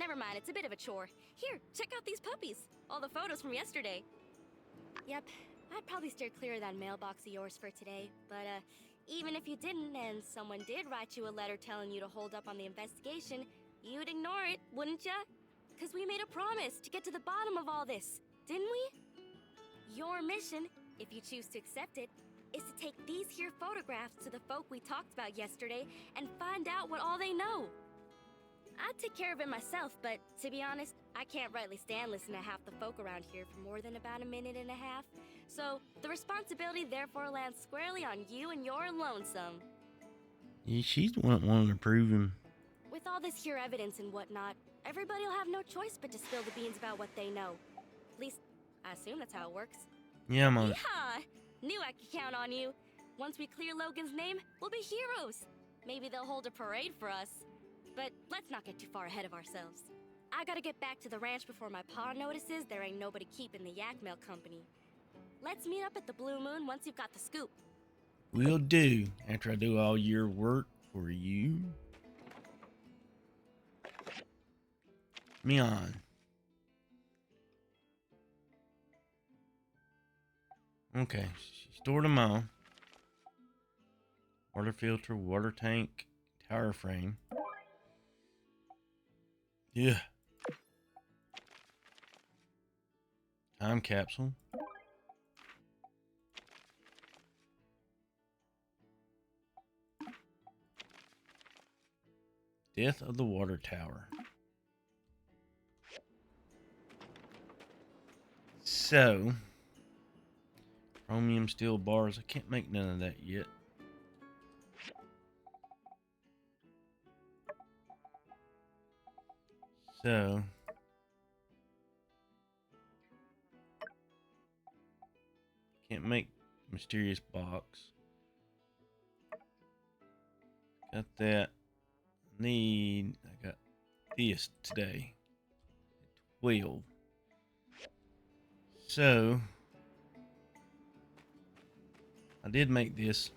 Never mind, it's a bit of a chore. Here, check out these puppies. All the photos from yesterday. Yep, I'd probably steer clear of that mailbox of yours for today. But, even if you didn't and someone did write you a letter telling you to hold up on the investigation, you'd ignore it, wouldn't ya? 'Cause we made a promise to get to the bottom of all this, didn't we? Your mission, if you choose to accept it, is to take these here photographs to the folk we talked about yesterday and find out what all they know. I'd take care of it myself, but to be honest, I can't rightly stand listening to half the folk around here for more than about a minute and a half. So the responsibility therefore lands squarely on you and your lonesome. Yeah, she's the one wanting to prove him. With all this here evidence and whatnot, everybody'll have no choice but to spill the beans about what they know. At least, I assume that's how it works. Yeah, man. Yeehaw! Knew I could count on you. Once we clear Logan's name, we'll be heroes. Maybe they'll hold a parade for us. But let's not get too far ahead of ourselves. I gotta get back to the ranch before my pa notices there ain't nobody keeping the yak mail company. Let's meet up at the Blue Moon once you've got the scoop. Will do, after I do all your work for you. Me on. Okay, she stored them all. Water filter, water tank, tower frame. Yeah. Time capsule. Death of the water tower. So, chromium steel bars. I can't make none of that yet. So, can't make mysterious box. Got that. I got this today. 12. So, I did make this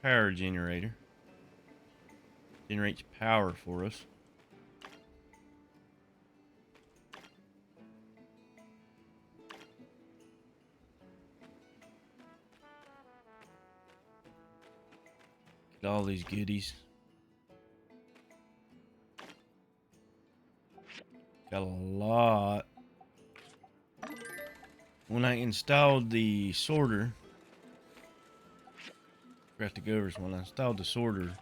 power generator. Generates power for us. Get all these goodies. Got a lot. When I installed the sorter, forgot to go over this. When I installed the sorter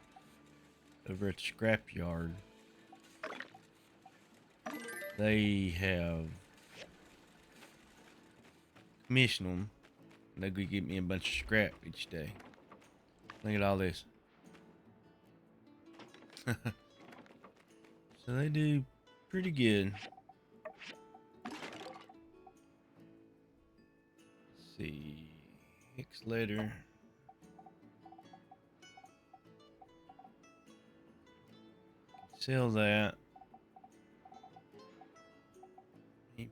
over at the scrapyard, they have commissioned them. They could give me a bunch of scrap each day. Look at all this. So they do pretty good. Let's see. X letter. Sell that. Put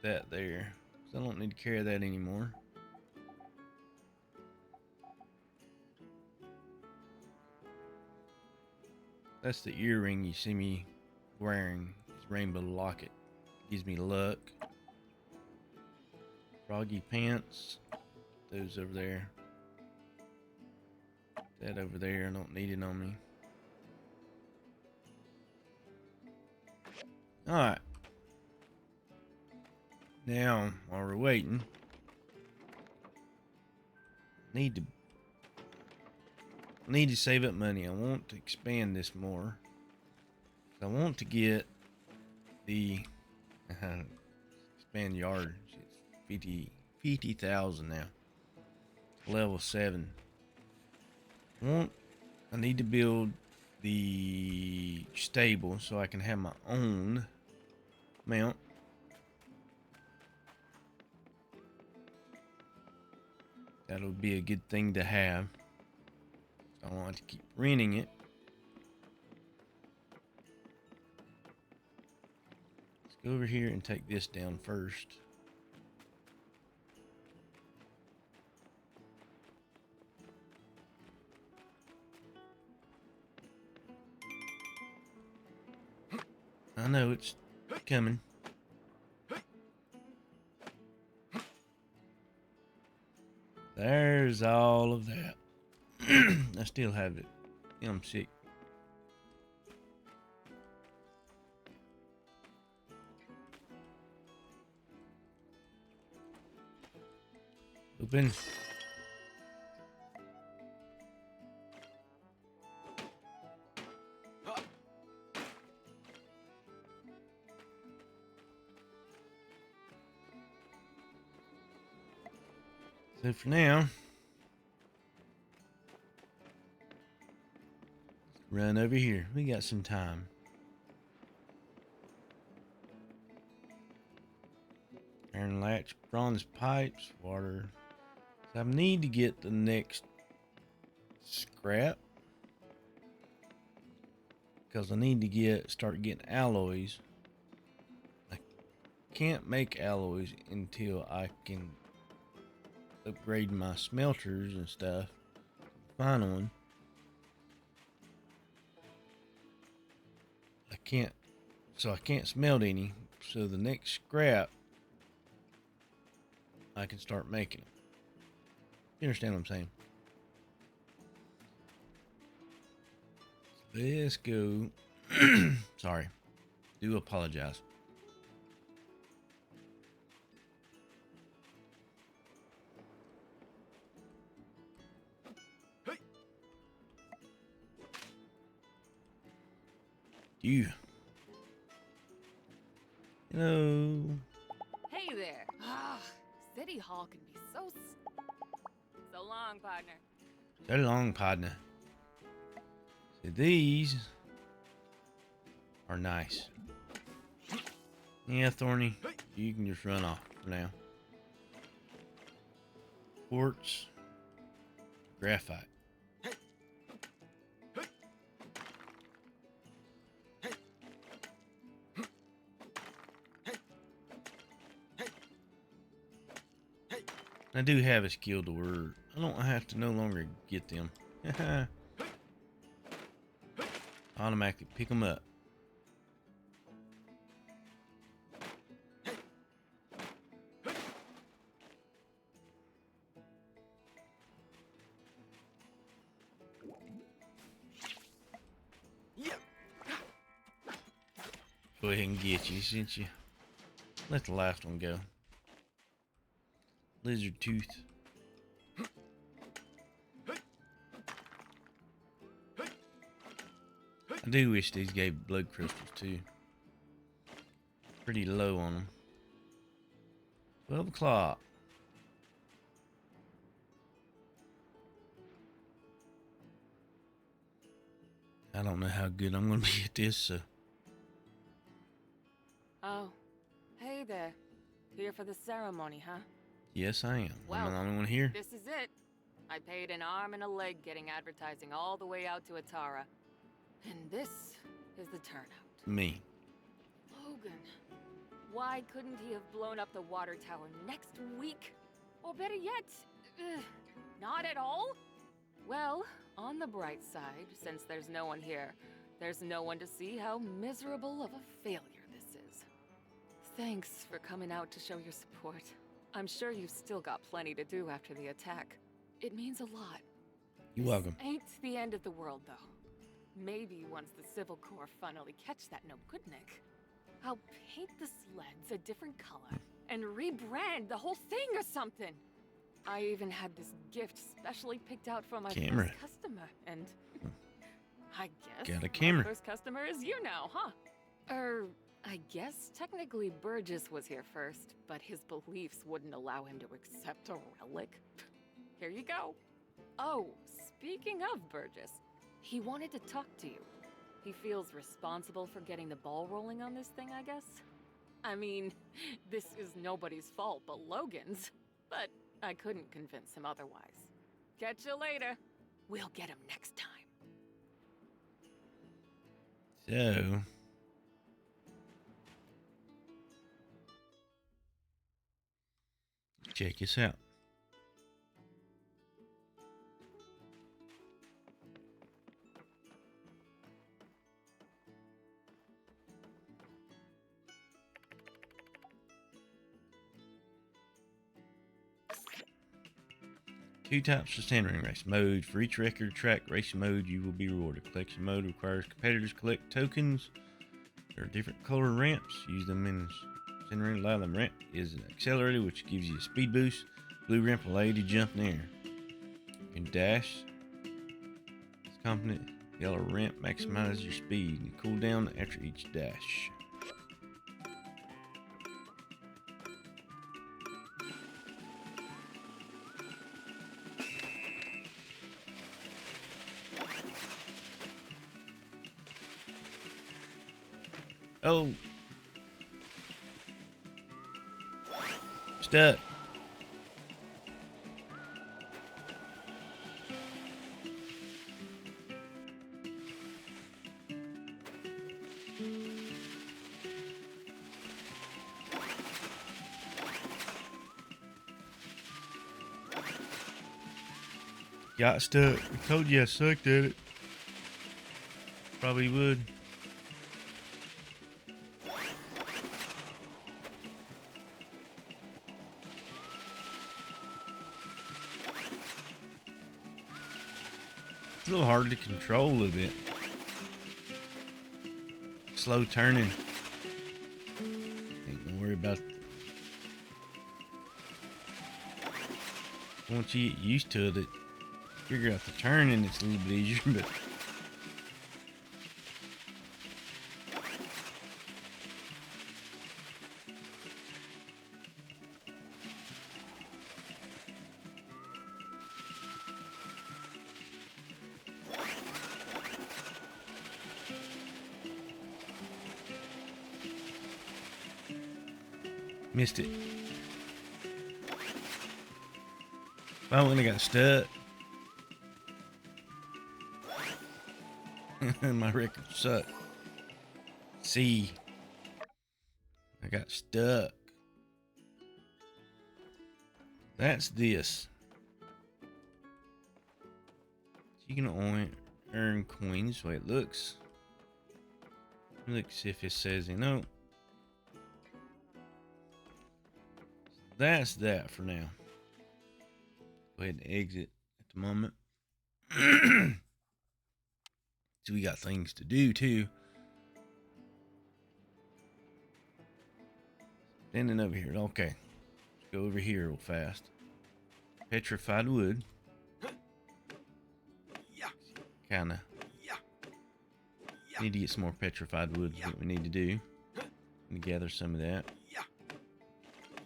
that there. So I don't need to carry that anymore. That's the earring you see me wearing. It's rainbow locket. Gives me luck. Froggy pants. Those over there. That over there. I don't need it on me. Alright. Now, while we're waiting, I need to save up money. I want to expand this more. I want to get the expand yard. It's 50,000 now. Level 7. I need to build the stable so I can have my own mount. That'll be a good thing to have. I don't want to keep renting it. Let's go over here and take this down first. I know it's coming. There's all of that. I still have it. I'm sick. Open. So for now, run over here. We got some time. Iron latch, bronze pipes, water. So I need to get the next scrap because I need to start getting alloys. I can't make alloys until I can upgrade my smelters and stuff. Final one. I can't smelt any. So the next scrap I can start making it. You understand what I'm saying? Let's go. Sorry. Do apologize. You. Hello. Hey there. City Hall can be so long, partner. So long, partner. So these are nice. Yeah, Thorny, you can just run off for now. Quartz, graphite. I do have a skill to where I don't have to no longer get them. Automatically pick them up. Go ahead and get you since you let the last one go. Lizard tooth. I do wish these gave blood crystals too. Pretty low on them. 12 o'clock. I don't know how good I'm going to be at this, so. Oh, hey there. Here for the ceremony, huh? Yes, I am. Well, I'm the only one here. This is it. I paid an arm and a leg getting advertising all the way out to Atara. And this is the turnout. Me. Logan. Why couldn't he have blown up the water tower next week? Or better yet, not at all? Well, on the bright side, since there's no one here, there's no one to see how miserable of a failure this is. Thanks for coming out to show your support. I'm sure you've still got plenty to do after the attack. It means a lot. You're welcome. Ain't the end of the world, though. Maybe once the Civil Corps finally catch that no-good-Nick, I'll paint the sleds a different color and rebrand the whole thing or something. I even had this gift specially picked out for my Camera. first customer, and I guess Got a camera. my first customer is you now, huh? I guess technically Burgess was here first, but his beliefs wouldn't allow him to accept a relic. Here you go. Oh, speaking of Burgess, he wanted to talk to you. He feels responsible for getting the ball rolling on this thing, I guess. I mean, this is nobody's fault but Logan's, but I couldn't convince him otherwise. Catch you later. We'll get him next time. So. Check this out. Two types of sand ring race mode. For each record track race mode, you will be rewarded. Collection mode requires competitors collect tokens. There are different color ramps. Use them in sand ring. Allow them. Ramp is an accelerator which gives you a speed boost. Blue ramp will allow you to jump in the air. You can dash. It's competent. Yellow ramp maximizes your speed and cool down after each dash. Oh. Stuck. Got stuck. I told you I sucked at it. Probably would. It's a little hard to control a bit. Slow turning. Ain't gonna worry about. Once you get used to it, figure out the turning, it's a little bit easier, but missed it. I only got stuck. My record sucked. See, I got stuck. That's this. You can only earn coins. The way it looks. Let's see if it says, you know. That's that for now. Go ahead and exit at the moment. So we got things to do too. Standing over here. Okay. Let's go over here real fast. Petrified wood. Kinda. Need to get some more petrified wood. Is what we need to do. And gather some of that.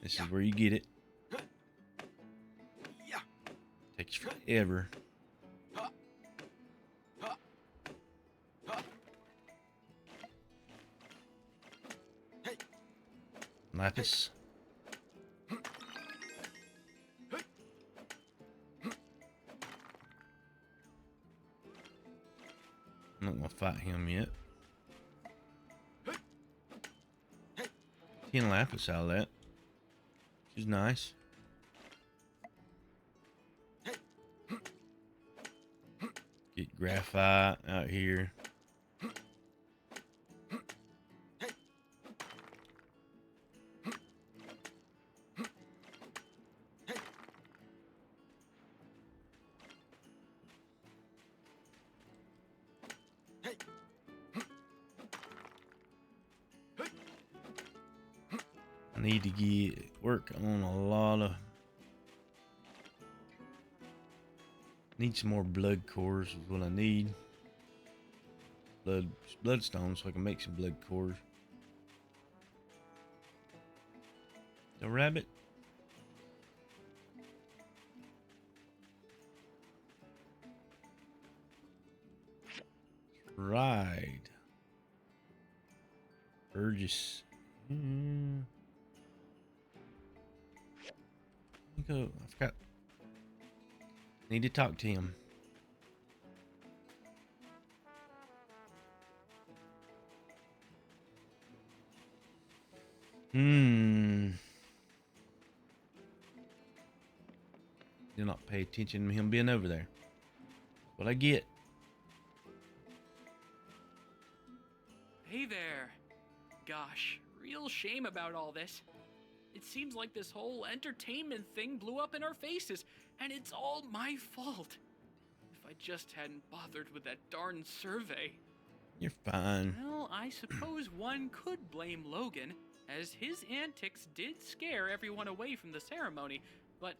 This is where you get it. Takes forever. Lapis. I'm not gonna fight him yet. 10 lapis out of that. Which is nice. Get graphite out here. I need to get work on a lot of. Need some more blood cores is what I need. Bloodstone so I can make some blood cores. The rabbit. Ride. Burgess. Go. I forgot. Need to talk to him. Do not pay attention to him being over there. What I get. Hey there. Gosh, real shame about all this. It seems like this whole entertainment thing blew up in our faces, and it's all my fault. If I just hadn't bothered with that darn survey. You're fine. Well, I suppose one could blame Logan, as his antics did scare everyone away from the ceremony, but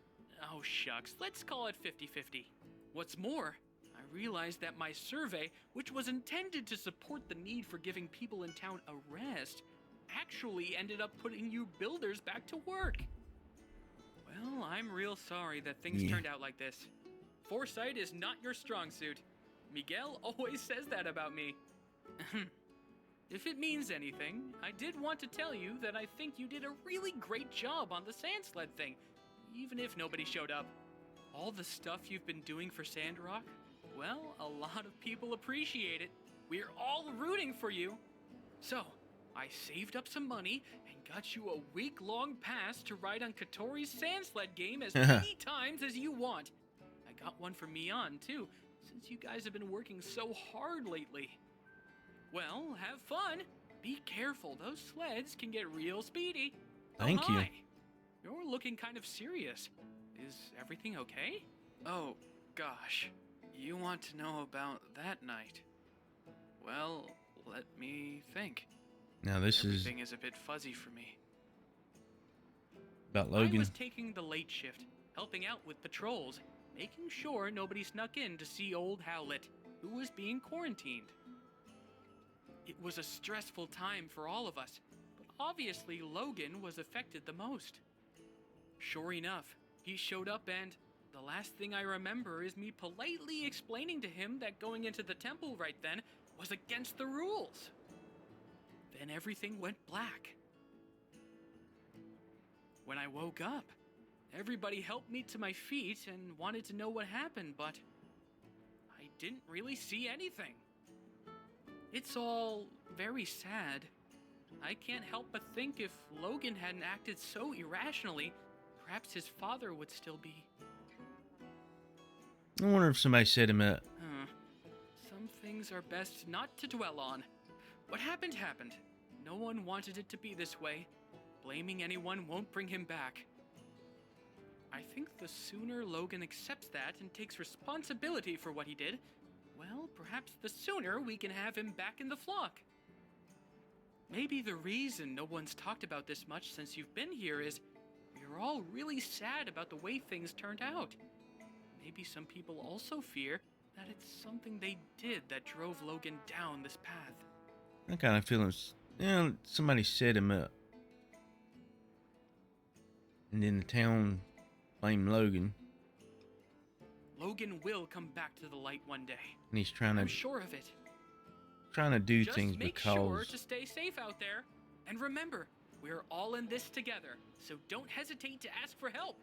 oh shucks, let's call it 50-50. What's more, I realized that my survey, which was intended to support the need for giving people in town a rest, actually ended up putting you builders back to work. Well, I'm real sorry that things turned out like this. Foresight is not your strong suit. Miguel always says that about me. If it means anything, I did want to tell you that I think you did a really great job on the sand sled thing, even if nobody showed up. All the stuff you've been doing for Sandrock, well, a lot of people appreciate it. We're all rooting for you. So, I saved up some money and got you a week-long pass to ride on Katori's sand sled game as many times as you want. I got one for Mian, too, since you guys have been working so hard lately. Well, have fun. Be careful, those sleds can get real speedy. Thank you. You're looking kind of serious. Is everything okay? Oh, gosh. You want to know about that night? Well, let me think. Now this Everything is a bit fuzzy for me. about I Logan. was taking the late shift, helping out with patrols, making sure nobody snuck in to see old Howlett, who was being quarantined. It was a stressful time for all of us, but obviously Logan was affected the most. Sure enough, he showed up and the last thing I remember is me politely explaining to him that going into the temple right then was against the rules. Then everything went black. When I woke up, everybody helped me to my feet and wanted to know what happened, but I didn't really see anything. It's all very sad. I can't help but think if Logan hadn't acted so irrationally, perhaps his father would still be. I wonder if somebody set him up. Some things are best not to dwell on. What happened happened. No one wanted it to be this way. Blaming anyone won't bring him back. I think the sooner Logan accepts that and takes responsibility for what he did, well, perhaps the sooner we can have him back in the flock. Maybe the reason no one's talked about this much since you've been here is we're all really sad about the way things turned out. Maybe some people also fear that it's something they did that drove Logan down this path. I kind of feel somebody set him up. And then the town blamed Logan. Logan will come back to the light one day. And he's trying I'm to sure of it. do Just things make because sure to stay safe out there. And remember, we're all in this together, so don't hesitate to ask for help.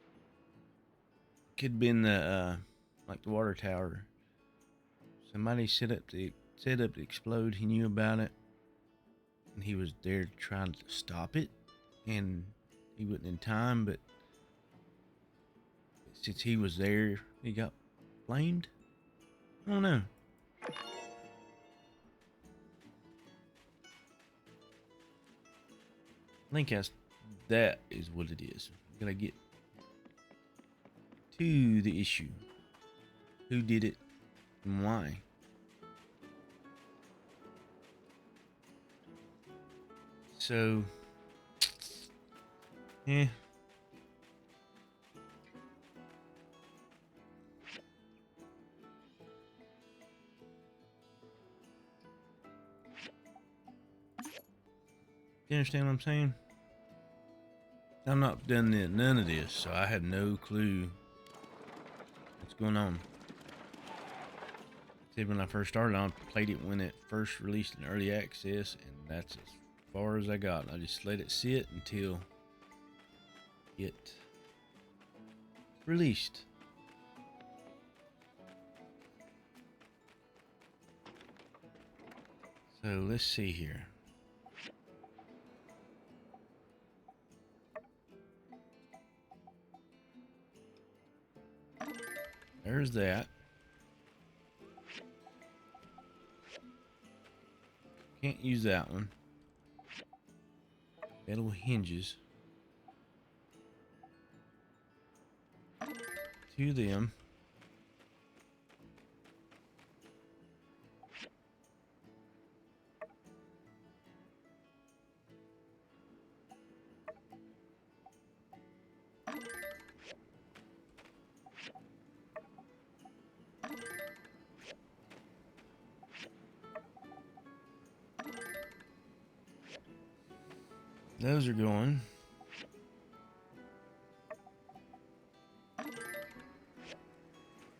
could have been the like the water tower. Somebody set up to explode. He knew about it, and he was there trying to stop it, and he wasn't in time. But since he was there, he got blamed. I don't know. I think that is what it is. We gotta get to the issue. Who did it and why? So, yeah. You understand what I'm saying? I'm not done none of this, so I have no clue what's going on. See, when I first started, I played it when it first released in early access, and that's as far as I got. I just let it sit until it released. So let's see here. There's that. Can't use that one. Metal hinges. to them. Those are going.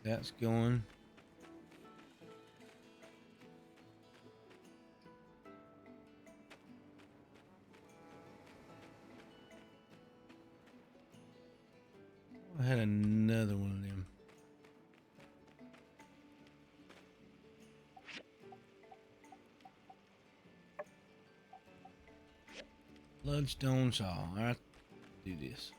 That's going. I had another one of them. Bloodstone saw. I do this.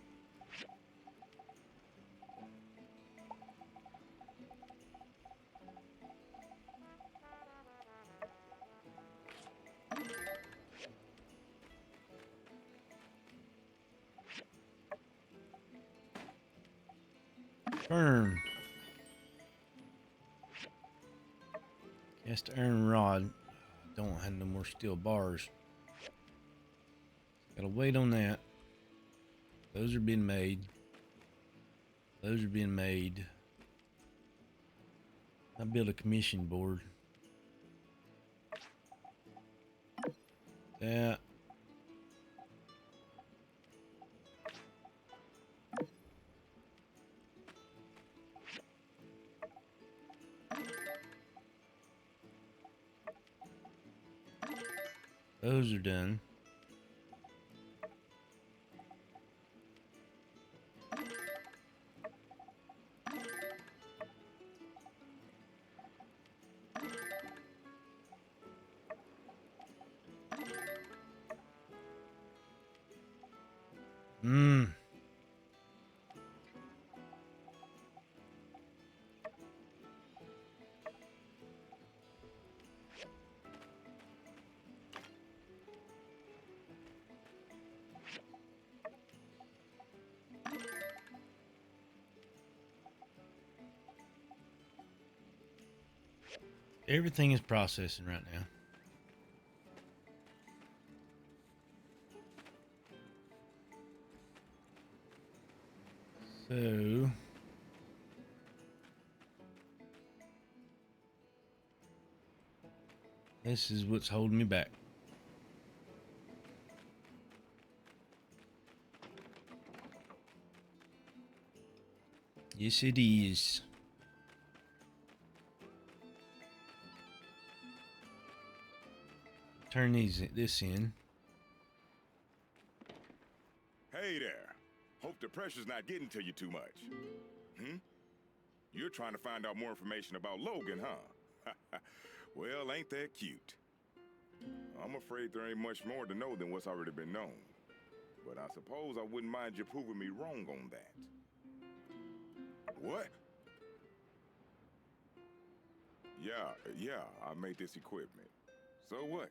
Burn. Cast iron rod. Don't have no more steel bars. Gotta wait on that. Those are being made. Those are being made. I built a commission board. That. Those are done. Everything is processing right now. So this is what's holding me back. Yes, it is. Turn this in. Hey there. Hope the pressure's not getting to you too much. You're trying to find out more information about Logan, huh? Well, ain't that cute? I'm afraid there ain't much more to know than what's already been known. But I suppose I wouldn't mind you proving me wrong on that. What? Yeah, I made this equipment. So what?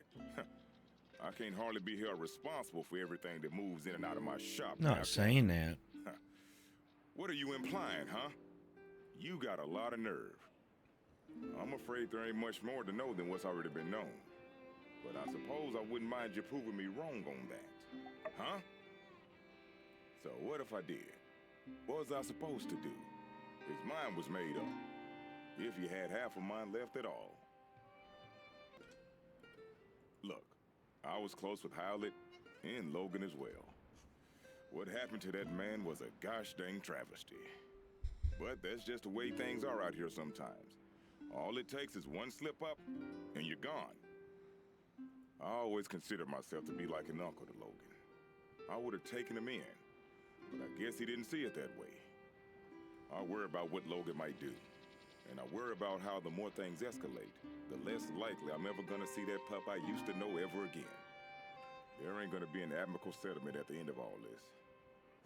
I can't hardly be held responsible for everything that moves in and out of my shop. Not saying that. What are you implying, huh? You got a lot of nerve. I'm afraid there ain't much more to know than what's already been known. But I suppose I wouldn't mind you proving me wrong on that. Huh? So what if I did? What was I supposed to do? His mind was made up. If he had half of mine left at all. Look, I was close with Howlett and Logan as well. What happened to that man was a gosh dang travesty. But that's just the way things are out here sometimes. All it takes is one slip up, and you're gone. I always considered myself to be like an uncle to Logan. I would have taken him in, but I guess he didn't see it that way. I worry about what Logan might do, and I worry about how the more things escalate, the less likely I'm ever gonna see that pup I used to know ever again. There ain't gonna be an amicable settlement at the end of all this.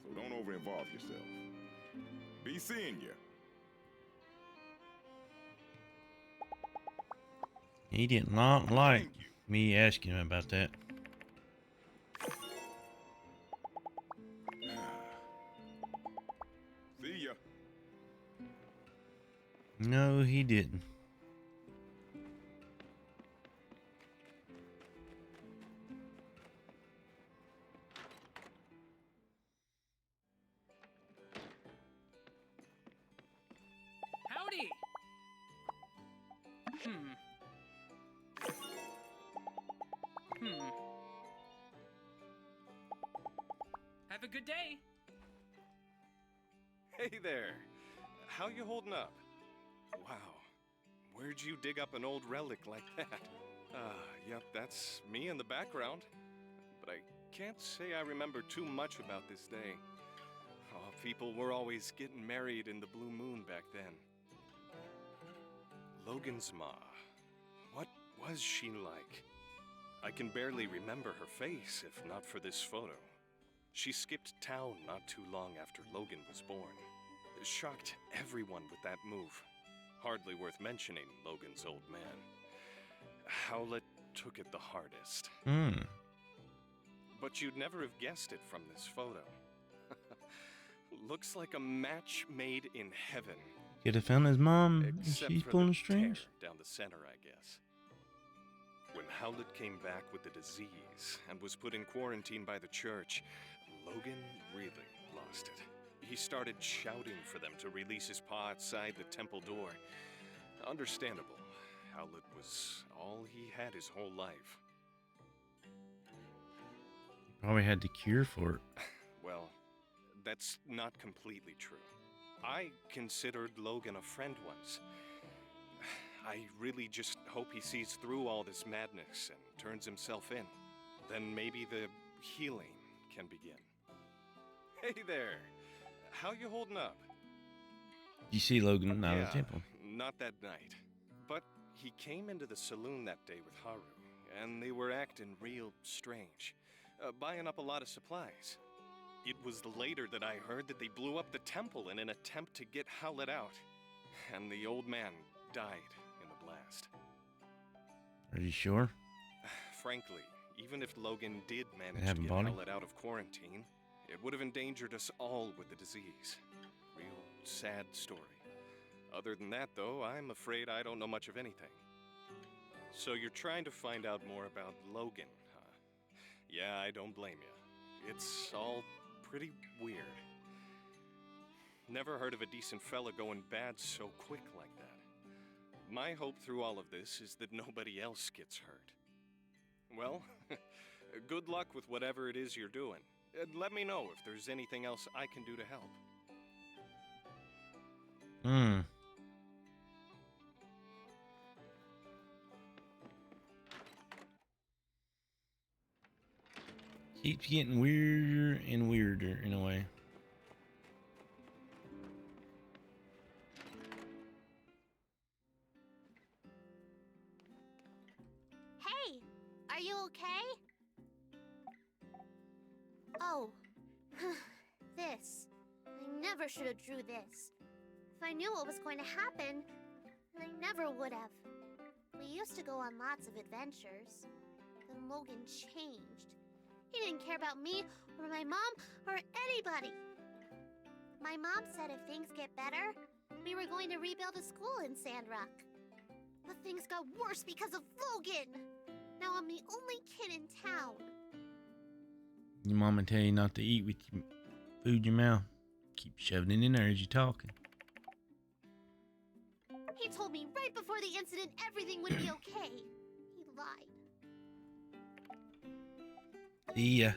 So don't over-involve yourself. Be seeing you. He did not like me asking him about that. See ya. No, he didn't. Howdy! Have a good day. Hey there. How you holding up? Wow. Where'd you dig up an old relic like that? Yep, that's me in the background. But I can't say I remember too much about this day. Oh, people were always getting married in the blue moon back then. Logan's ma. What was she like? I can barely remember her face if not for this photo. She skipped town not too long after Logan was born. Shocked everyone with that move. Hardly worth mentioning Logan's old man. Howlett took it the hardest. But you'd never have guessed it from this photo. Looks like a match made in heaven. Could have found his mom and Except she's for pulling the strings. tear down the center, I guess. When Howlett came back with the disease and was put in quarantine by the church, Logan really lost it. He started shouting for them to release his paw outside the temple door. Understandable. Howlett was all he had his whole life. Probably had the cure for it. Well, that's not completely true. I considered Logan a friend once. I really just hope he sees through all this madness and turns himself in. Then maybe the healing can begin. Hey there! How you holding up? You see Logan out of the temple. Not that night. But he came into the saloon that day with Haru, and they were acting real strange. Buying up a lot of supplies. It was later that I heard that they blew up the temple in an attempt to get Howlett out. And the old man died in the blast. Are you sure? Frankly, even if Logan did manage have to him get body? Howlett out of quarantine, it would have endangered us all with the disease. Real sad story. Other than that, though, I'm afraid I don't know much of anything. So you're trying to find out more about Logan, huh? Yeah, I don't blame you. It's all pretty weird. Never heard of a decent fella going bad so quick like that. My hope through all of this is that nobody else gets hurt. Well, good luck with whatever it is you're doing. Let me know if there's anything else I can do to help. Keeps getting weirder and weirder in a way. Hey, are you okay? Oh, this. I never should have drew this. If I knew what was going to happen, I never would have. We used to go on lots of adventures. Then Logan changed. He didn't care about me, or my mom, or anybody. My mom said if things get better, we were going to rebuild a school in Sandrock. But things got worse because of Logan. Now I'm the only kid in town. Your mama tell you not to eat with your food in your mouth. Keep shoving it in there as you're talking. He told me right before the incident everything would be okay. He lied. See ya.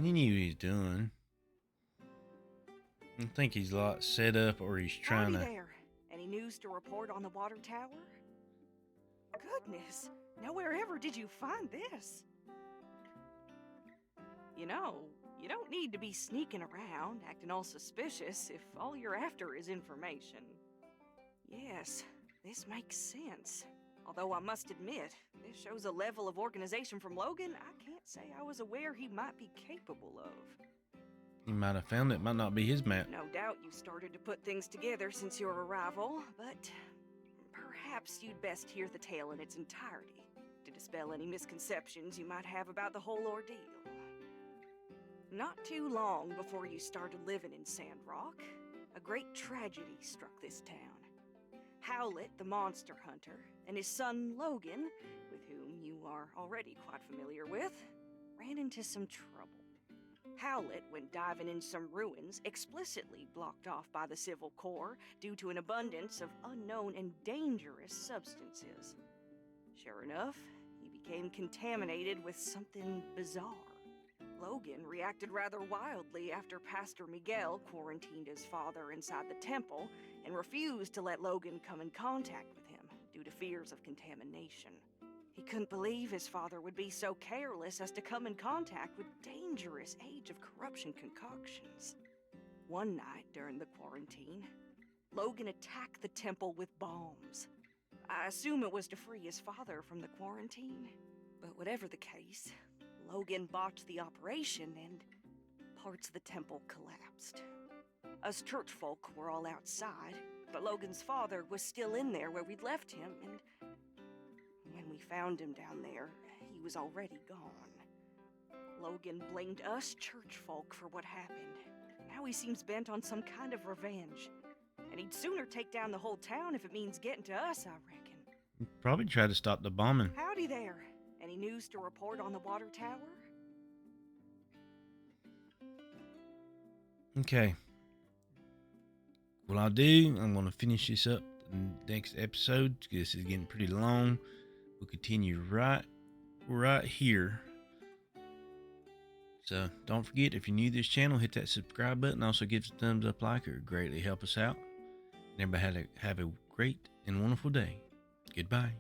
He knew what he's doing. I think he's a lot set up, or he's trying Howdy to. there. Any news to report on the water tower? Goodness, now wherever did you find this? You know, you don't need to be sneaking around, acting all suspicious if all you're after is information. Yes, this makes sense. Although I must admit, this shows a level of organization from Logan I can't say I was aware he might be capable of. He might have found it. Might not be his map. No doubt you started to put things together since your arrival, but perhaps you'd best hear the tale in its entirety to dispel any misconceptions you might have about the whole ordeal. Not too long before you started living in Sandrock, a great tragedy struck this town. Howlett, the monster hunter, and his son Logan, with whom you are already quite familiar with, ran into some trouble. Howlett, when diving in some ruins, explicitly blocked off by the Civil Corps due to an abundance of unknown and dangerous substances. Sure enough, he became contaminated with something bizarre. Logan reacted rather wildly after Pastor Miguel quarantined his father inside the temple and refused to let Logan come in contact with him due to fears of contamination. He couldn't believe his father would be so careless as to come in contact with dangerous Age of Corruption concoctions. One night during the quarantine, Logan attacked the temple with bombs. I assume it was to free his father from the quarantine. But whatever the case, Logan botched the operation and parts of the temple collapsed. Us church folk were all outside, but Logan's father was still in there where we'd left him, and when we found him down there, he was already gone. Logan blamed us church folk for what happened. Now he seems bent on some kind of revenge. And he'd sooner take down the whole town if it means getting to us, I reckon. Probably try to stop the bombing. Howdy there. Any news to report on the water tower? Okay. Well, I'm going to finish this up in the next episode. This is getting pretty long. We'll continue right here. So don't forget, if you're new to this channel, hit that subscribe button. Also give us a thumbs up, like, it would greatly help us out. And everybody have a great and wonderful day. Goodbye.